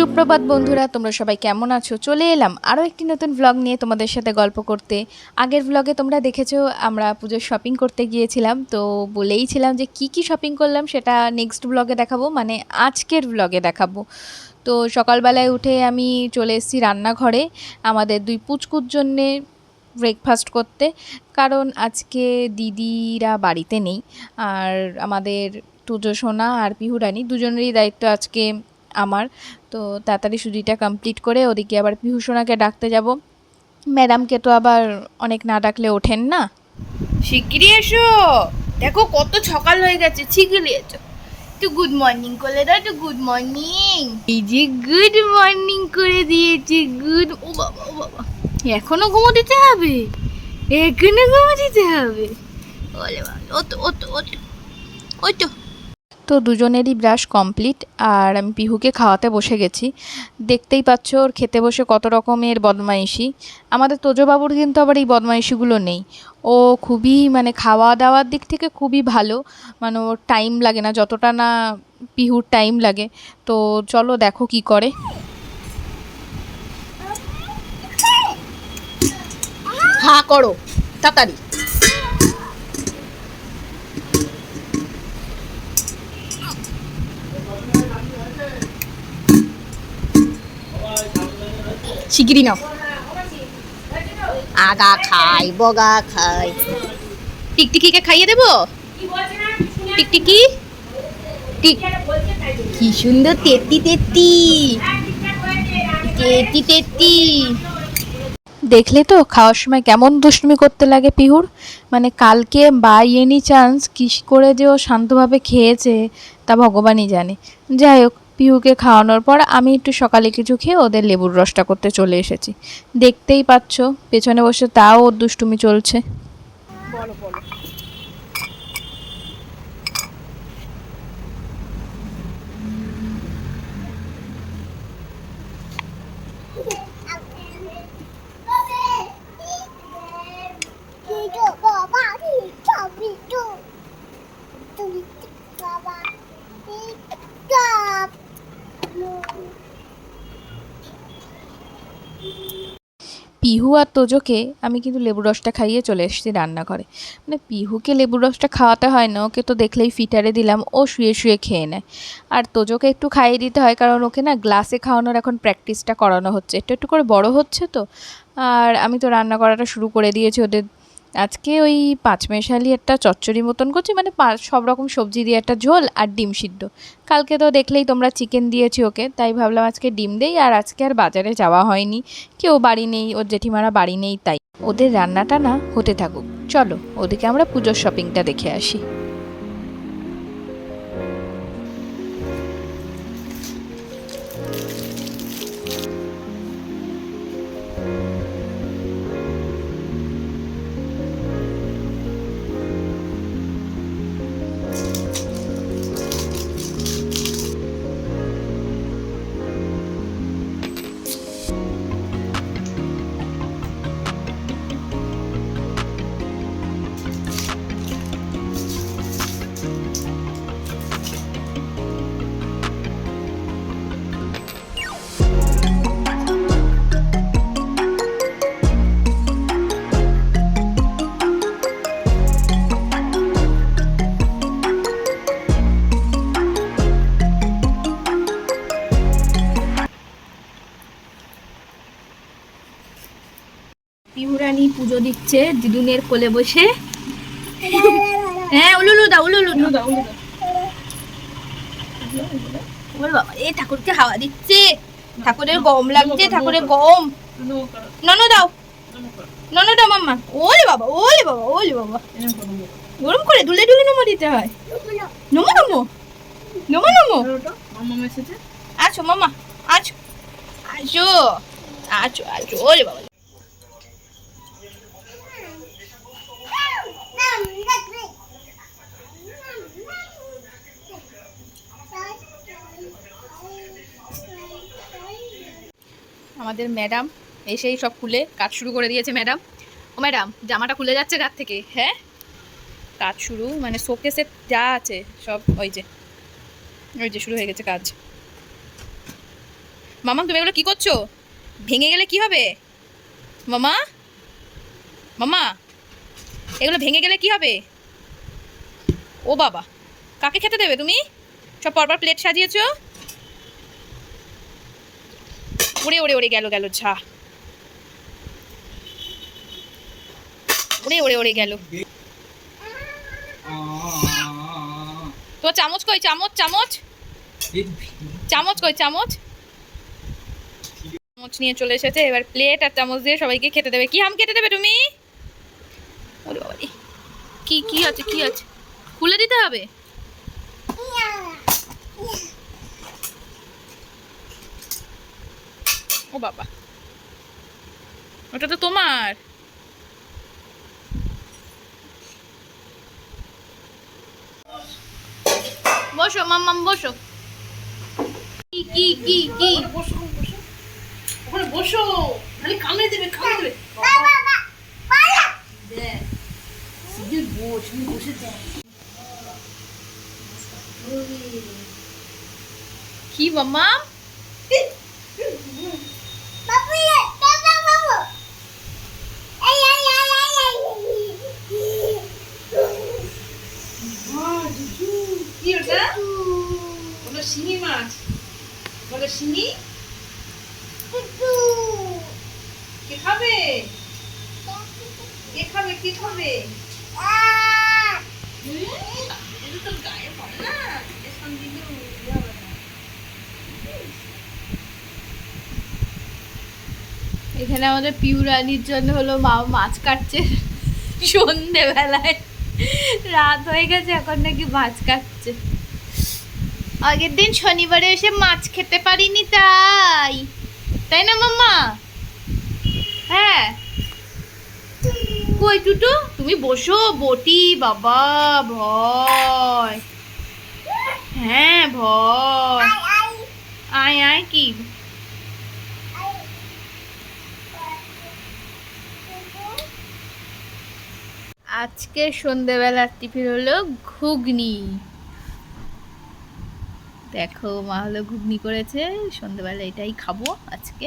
সুপ্রভাত বন্ধুরা, তোমরা সবাই কেমন আছো? চলে এলাম আরও একটি নতুন ভ্লগ নিয়ে তোমাদের সাথে গল্প করতে। আগের ভ্লগে তোমরা দেখেছো আমরা পুজোর শপিং করতে গিয়েছিলাম, তো বলেইছিলাম যে কি কি শপিং করলাম সেটা নেক্সট ভ্লগে দেখাবো, মানে আজকের ভ্লগে দেখাবো। তো সকালবেলায় উঠে আমি চলে এসেছি রান্নাঘরে আমাদের দুই পুচকুর জন্যে ব্রেকফাস্ট করতে, কারণ আজকে দিদিরা বাড়িতে নেই। আর আমাদের তুজো সোনা আর পিহুরানি দুজনেরই দায়িত্ব আজকে আমার। তো তাড়াতাড়ি সুজিটা কমপ্লিট করে ওদিকে আবার পিহু সোনাকে ডাকতে যাব। ম্যাডামকে তো আবার অনেক না ডাকলে ওঠেন না। শিগগিরই এসো, দেখো কত সকাল হয়ে গেছে। শিগগিরই এসো। একটু গুড মর্নিং করলে দাও, একটু গুড মর্নিং। এই যে গুড মর্নিং করে দিয়েছি। গুড, ও বাবা ও বাবা, এখনো ঘুমো দিতে হবে, এখনো ঘুমো দিতে হবে। ওলে বাবা, ও তো ও তো ও তো ওই তো। তো দুজনেরই ব্রাশ কমপ্লিট আর আমি পিহুকে খাওয়াতে বসে গেছি। দেখতেই পাচ্ছ ওর খেতে বসে কত রকমের বদমাইশি। আমাদের তোজোবাবুর কিন্তু আবার এই বদমাইশিগুলো নেই। ও খুবই মানে খাওয়া দাওয়ার দিক থেকে খুবই ভালো, মানে ওর টাইম লাগে না যতটা না পিহুর টাইম লাগে। তো চলো দেখো কি করে। হা করো তাড়াতাড়ি। শিগগিরই নাও। আগা খাই বগা খাই। টিকটিকিকে খাইয়ে দেবো। টিকটিকি টিক, কি সুন্দর তেত্তি তেত্তি তেত্তি তেত্তি। দেখলে তো খাওয়ার সময় কেমন দুষ্টুমি করতে লাগে পিহুর। মানে কালকে বাই এনি চান্স কী করে যে ও শান্তভাবে খেয়েছে তা ভগবানই জানে। যাই হোক, পিহুকে খাওয়ানোর পর আমি একটু সকালে কিছু খেয়ে ওদের লেবুর রসটা করতে চলে এসেছি। দেখতেই পাচ্ছ পেছনে বসে তাও ওর দুষ্টুমি চলছে। বলো বলো। পিহু আর তোজোকে আমি কিন্তু লেবুর রসটা খাইয়ে চলে এসেছি রান্নাঘরে। মানে পিহুকে লেবুর রসটা খাওয়াতে হয় না, ওকে তো দেখলেই ফিটারে দিলাম, ও শুয়ে শুয়ে খেয়ে নেয়। আর তোজোকে একটু খাইয়ে দিতে হয়, কারণ ওকে না গ্লাসে খাওয়ানোর এখন প্র্যাকটিসটা করানো হচ্ছে, একটু একটু করে বড় হচ্ছে তো। আর আমি তো রান্না করাটা শুরু করে দিয়েছি ওদের। আজকে ওই পাঁচমেশালি একটা চচ্চড়ি মতন করছি, মানে সব রকম সবজি দিয়ে একটা ঝোল আর ডিম সিদ্ধ। কালকে তো দেখলেই তোমরা চিকেন দিয়েছি ওকে, তাই ভাবলাম আজকে ডিম দেই। আর আজকে আর বাজারে যাওয়া হয়নি, কেউ বাড়ি নেই, ওর জেঠিমারা বাড়ি নেই, তাই ওদের রান্নাটা না হতে থাকুক। চলো ওদিকে আমরা পুজোর শপিংটা দেখে আসি। পিহুরানি পুজো দিচ্ছে দিদুনের কোলে বসে। হ্যাঁ, উলুলু দাও, উলুলু দাও। ওরে বাবা, এ ঠাকুরকে হাওয়া দিচ্ছে, ঠাকুরের গম লাগছে, ঠাকুরের গম। নন দাও, নন দাও মাম্মা। ওলে বাবা ওলে বাবা ওলে বাবা, গরম করে দুলে দুলে নমো দিতে হয়। নমো নমো নমো নমো। আছো মাম্মা, আছো আছো আছো আছো। ওলে বাবা, আমাদের ম্যাডাম এসেই সব খুলে কাজ শুরু করে দিয়েছে। ম্যাডাম, ও ম্যাডাম, জামাটা খুলে যাচ্ছে গাত থেকে। হ্যাঁ, কাজ শুরু, মানে শোকেসে যা আছে সব ওই যে শুরু হয়ে গেছে কাজ। মামা তুমি এগুলো কি করছো? ভেঙে গেলে কি হবে মামা? মামা এগুলো ভেঙে গেলে কি হবে? ও বাবা, কাকে খেতে দেবে তুমি? সব পরপর প্লেট সাজিয়েছো। উড়ে উড়ে উড়ে গেল গেল ঝা, উড়ে উড়ে উড়ে গেল। তো চামচ কই? চামচ চামচ চামচ কই? চামচ চামচ নিয়ে চলে এসেছে। এবার প্লেট আর চামচ দিয়ে সবাইকে খেতে দেবে। কি আম খেতে দেবে তুমি? ওরে বাবা, কি কি আছে? কি আছে? খুলে দিতে হবে। ও বাবা, ওটা তো তোমার। বসো মাম্মাম বসো। কি কি কি কি? বসো বসো, ওখানে বসো, খালি কামড়ে দেবে কামড়ে দেবে। কি মাম্মা? কি ওটা? ওটা শিঙি মাছ। বলে শিঙি। কে খাবে? কে খাবে? কি খাবে? এটা তো গায়ে পড়ে না। এর সঙ্গে কিছু ইয়ে হবে না। এখানে আমাদের পিউরানির জন্য হলো মা মাছ কাটছে সন্ধেবেলায়। রাত হয়ে গেছে, এখন নাকি মাছ কাটছে। আগের দিন শনিবারে এসে মাছ খেতে পারিনি, তাই তাই না মাম্মা? হ্যাঁ। কই টুটু, তুমি বসো। বটি বাবা, ভয়। হ্যাঁ ভয়। আয় আয় কি? আজকে সন্ধেবেলার টিফিন হলো ঘুগনি। দেখো মা হলো ঘুগনি করেছে, সন্ধেবেলা এটাই খাবো আজকে।